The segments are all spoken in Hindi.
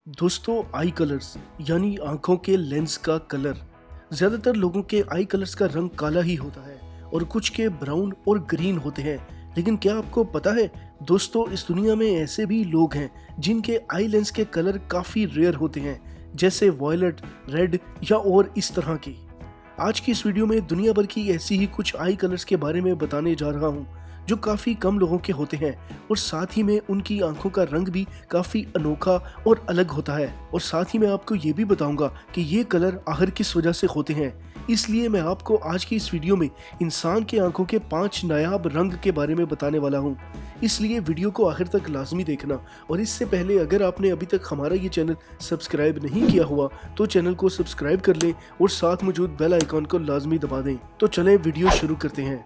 दोस्तों, आई कलर्स यानी आंखों के लेंस का कलर। ज़्यादातर लोगों के आई कलर्स का रंग काला ही होता है और कुछ के ब्राउन और ग्रीन होते हैं। लेकिन क्या आपको पता है दोस्तों, इस दुनिया में ऐसे भी लोग हैं जिनके आई लेंस के कलर काफ़ी रेयर होते हैं, जैसे वॉयलेट, रेड या और इस तरह की। आज की इस वीडियो में दुनिया भर की ऐसी ही कुछ आई कलर्स के बारे में बताने जा रहा हूँ जो काफ़ी कम लोगों के होते हैं और साथ ही में उनकी आंखों का रंग भी काफ़ी अनोखा और अलग होता है। और साथ ही मैं आपको ये भी बताऊंगा कि ये कलर आखिर किस वजह से होते हैं। इसलिए मैं आपको आज की इस वीडियो में इंसान के आंखों के 5 नायाब रंग के बारे में बताने वाला हूँ। इसलिए वीडियो को आखिर तक लाजमी देखना। और इससे पहले अगर आपने अभी तक हमारा ये चैनल सब्सक्राइब नहीं किया हुआ तो चैनल को सब्सक्राइब कर लें और साथ मौजूद बेल आइकॉन को लाजमी दबा दें। तो चलें वीडियो शुरू करते हैं।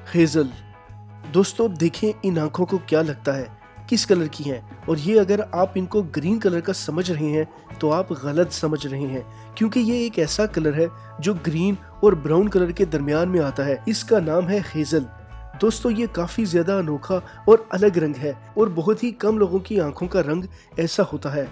हेजल। दोस्तों देखें इन आंखों को क्या लगता है, किस कलर की हैं। और ये अगर आप इनको ग्रीन कलर का समझ रहे हैं तो आप गलत समझ रहे हैं, क्योंकि ये एक ऐसा कलर है जो ग्रीन और ब्राउन कलर के दरमियान में आता है। इसका नाम है हेजल। दोस्तों ये काफ़ी ज़्यादा अनोखा और अलग रंग है और बहुत ही कम लोगों की आंखों का रंग ऐसा होता है।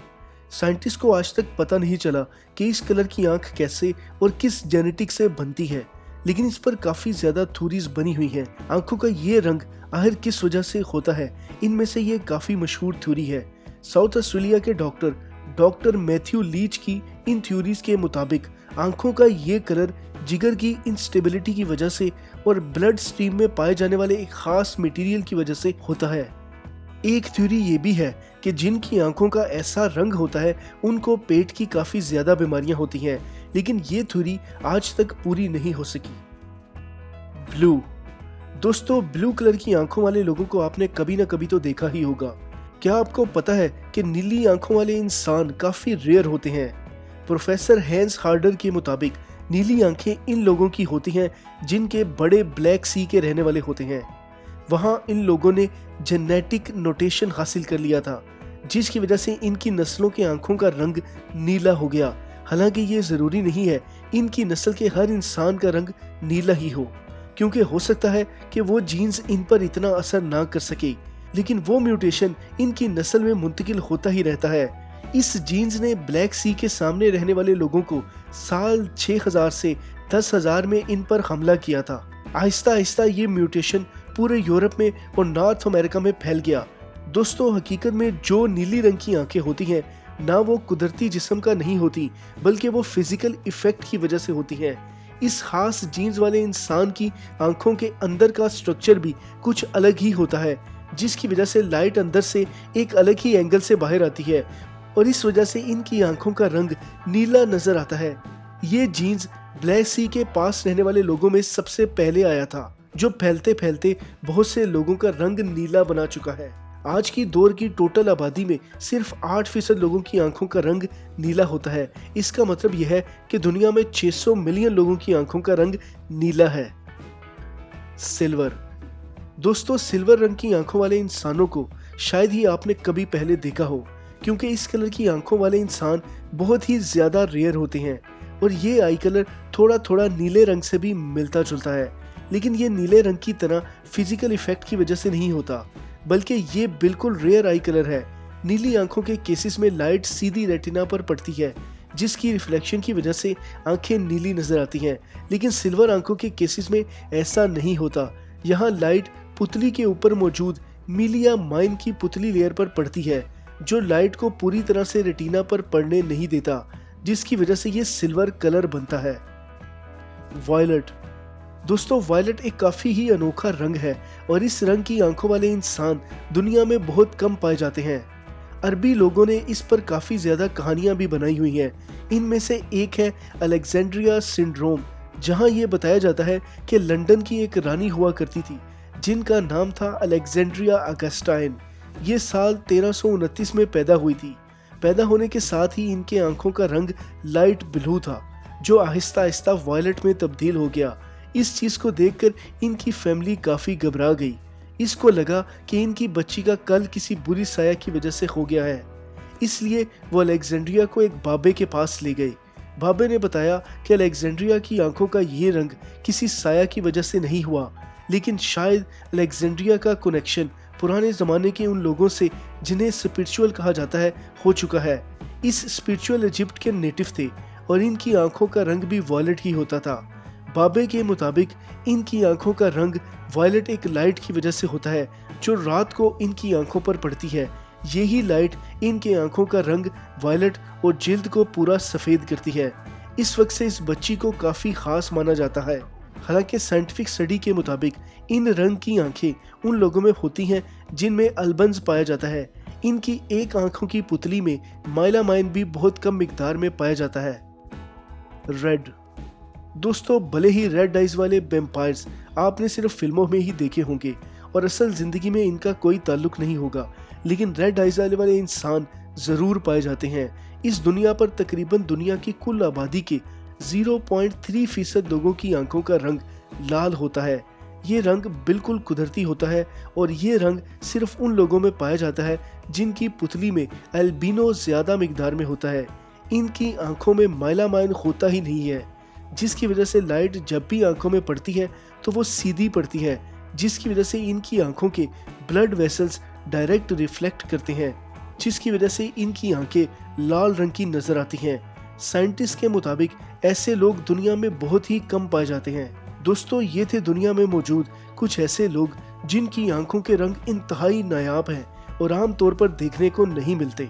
साइंटिस्ट को आज तक पता नहीं चला कि इस कलर की आंख कैसे और किस जेनेटिक से बनती है, लेकिन इस पर काफी ज्यादा थ्योरीज बनी हुई हैं। आंखों का ये रंग आखिर किस वजह से होता है, इनमें से ये काफी मशहूर थ्योरी है। साउथ ऑस्ट्रेलिया के डॉक्टर मैथ्यू लीच की इन थ्योरीज के मुताबिक आंखों का ये कलर जिगर की इंस्टेबिलिटी की वजह से और ब्लड स्ट्रीम में पाए जाने वाले एक खास मटेरियल की वजह से होता है। एक थ्योरी ये भी है कि जिनकी आंखों का ऐसा रंग होता है उनको पेट की काफी ज्यादा बीमारियां होती हैं, लेकिन ये थ्योरी आज तक पूरी नहीं हो सकी। ब्लू। दोस्तों ब्लू कलर की आंखों वाले लोगों को आपने कभी ना कभी तो देखा ही होगा। क्या आपको पता है कि नीली आंखों वाले इंसान काफी रेयर होते हैं। प्रोफेसर हैंस हार्डर के मुताबिक नीली आंखें इन लोगों की होती हैं जिनके बड़े ब्लैक सी के रहने वाले होते हैं। वहां इन लोगों ने जेनेटिक नोटेशन हासिल कर लिया था, जिसकी वजह से इनकी नस्लों के आंखों का रंग नीला हो गया। हालांकि ये जरूरी नहीं है इनकी नस्ल के हर इंसान का रंग नीला ही हो, क्योंकि हो सकता है कि वो जीन्स इन पर इतना असर ना कर सके, लेकिन वो म्यूटेशन इनकी नस्ल में मुंतकिल होता ही रहता है। इस जीन्स ने ब्लैक सी के सामने रहने वाले लोगों को साल 6000 से 10,000 में इन पर हमला किया था। आहिस्ता आहिस्ता ये म्यूटेशन पूरे यूरोप में और नॉर्थ अमेरिका में फैल गया। दोस्तों हकीकत में जो नीली रंग की आंखें होती हैं ना वो कुदरती जिस्म का नहीं होती, बल्कि वो फिजिकल इफेक्ट की वजह से होती हैं। इस खास जीन्स वाले इंसान की आंखों के अंदर का स्ट्रक्चर भी कुछ अलग ही होता है, जिसकी वजह से लाइट अंदर से एक अलग ही एंगल से बाहर आती है और इस वजह से इनकी आंखों का रंग नीला नजर आता है। ये जीन्स ब्लैक सी के पास रहने वाले लोगों में सबसे पहले आया था, जो फैलते फैलते बहुत से लोगों का रंग नीला बना चुका है। आज की दौर की टोटल आबादी में सिर्फ 8% लोगों की आंखों का रंग नीला होता है। इसका मतलब यह है कि दुनिया में 600 मिलियन लोगों की आंखों का रंग नीला है। सिल्वर। दोस्तों सिल्वर रंग की आंखों वाले इंसानों को शायद ही आपने कभी पहले देखा हो, क्योंकि इस कलर की आंखों वाले इंसान बहुत ही ज्यादा रेयर होते हैं और ये आई कलर थोड़ा थोड़ा नीले रंग से भी मिलता जुलता है, लेकिन ये नीले रंग की तरह फिजिकल इफेक्ट की वजह से नहीं होता, बल्कि ये बिल्कुल रेयर आई कलर है। नीली आंखों के केसेस में लाइट सीधी रेटिना पर पड़ती है, जिसकी रिफ्लेक्शन की वजह से आंखें नीली नजर आती हैं, लेकिन सिल्वर आंखों के केसेस में ऐसा नहीं होता। यहाँ लाइट पुतली के ऊपर मौजूद मिलिया माइन की पुतली लेयर पर पड़ती है, जो लाइट को पूरी तरह से रेटिना पर पड़ने नहीं देता, जिसकी वजह से ये सिल्वर कलर बनता है। वॉयलेट। दोस्तों वायलेट एक काफ़ी ही अनोखा रंग है और इस रंग की आंखों वाले इंसान दुनिया में बहुत कम पाए जाते हैं। अरबी लोगों ने इस पर काफ़ी ज़्यादा कहानियां भी बनाई हुई हैं। इनमें से एक है अलेक्जेंड्रिया सिंड्रोम, जहां ये बताया जाता है कि लंदन की एक रानी हुआ करती थी जिनका नाम था अलेक्जेंड्रिया अगस्टाइन। ये साल 1329 में पैदा हुई थी। पैदा होने के साथ ही इनके आंखों का रंग लाइट ब्लू था, जो आहिस्ता आहिस्ता वॉयलेट में तब्दील हो गया। इस चीज को देखकर इनकी फैमिली काफी घबरा गई। इसको लगा कि इनकी बच्ची का कल किसी बुरी साया की वजह से हो गया है, इसलिए वो अलेक्जेंड्रिया को एक बाबे के पास ले गए। बाबे ने बताया कि अलेक्जेंड्रिया की आंखों का ये रंग किसी साया की वजह से नहीं हुआ, लेकिन शायद अलेक्जेंड्रिया का कनेक्शन पुराने ज़माने के उन लोगों से जिन्हें स्पिरिचुअल कहा जाता है हो चुका है। इस स्पिरिचुअल इजिप्ट के नेटिव थे और इनकी आंखों का रंग भी वॉयलेट ही होता था। बाबे के मुताबिक इनकी आंखों का रंग वॉयलेट एक लाइट की वजह से होता है जो रात को इनकी आंखों पर पड़ती है। यही लाइट इनके आंखों का रंग वॉयलेट और जिल्द को पूरा सफ़ेद करती है। इस वक्त से इस बच्ची को काफ़ी ख़ास माना जाता है। हालांकि साइंटिफिक स्टडी के मुताबिक इन रंग की आंखें उन लोगों में होती हैं जिनमें अल्बन्स पाया जाता है। इनकी एक आंखों की पुतली में माइलामाइन भी बहुत कम मिकदार में पाया जाता है। रेड दोस्तों, भले ही रेड आइज वाले वैम्पायर्स आपने सिर्फ फिल्मों में ही देखे होंगे और असल ज़िंदगी में इनका कोई ताल्लुक नहीं होगा, लेकिन रेड आइज वाले इंसान ज़रूर पाए जाते हैं। इस दुनिया पर तकरीबन दुनिया की कुल आबादी के 0.3% लोगों की आंखों का रंग लाल होता है। ये रंग बिल्कुल कुदरती होता है और ये रंग सिर्फ उन लोगों में पाया जाता है जिनकी पुतली में एल्बिनो ज़्यादा मिकदार में होता है। इनकी आंखों में माइलामाइन होता ही नहीं है, जिसकी वजह से लाइट जब भी आंखों में पड़ती है तो वो सीधी पड़ती है, जिसकी वजह से इनकी आंखों के ब्लड वेसल्स डायरेक्ट रिफ्लेक्ट करते हैं, जिसकी वजह से इनकी आंखें लाल रंग की नजर आती हैं। साइंटिस्ट के मुताबिक ऐसे लोग दुनिया में बहुत ही कम पाए जाते हैं। दोस्तों, ये थे दुनिया में मौजूद कुछ ऐसे लोग जिनकी आंखों के रंग इंतहाई नायाब हैं और आमतौर पर देखने को नहीं मिलते।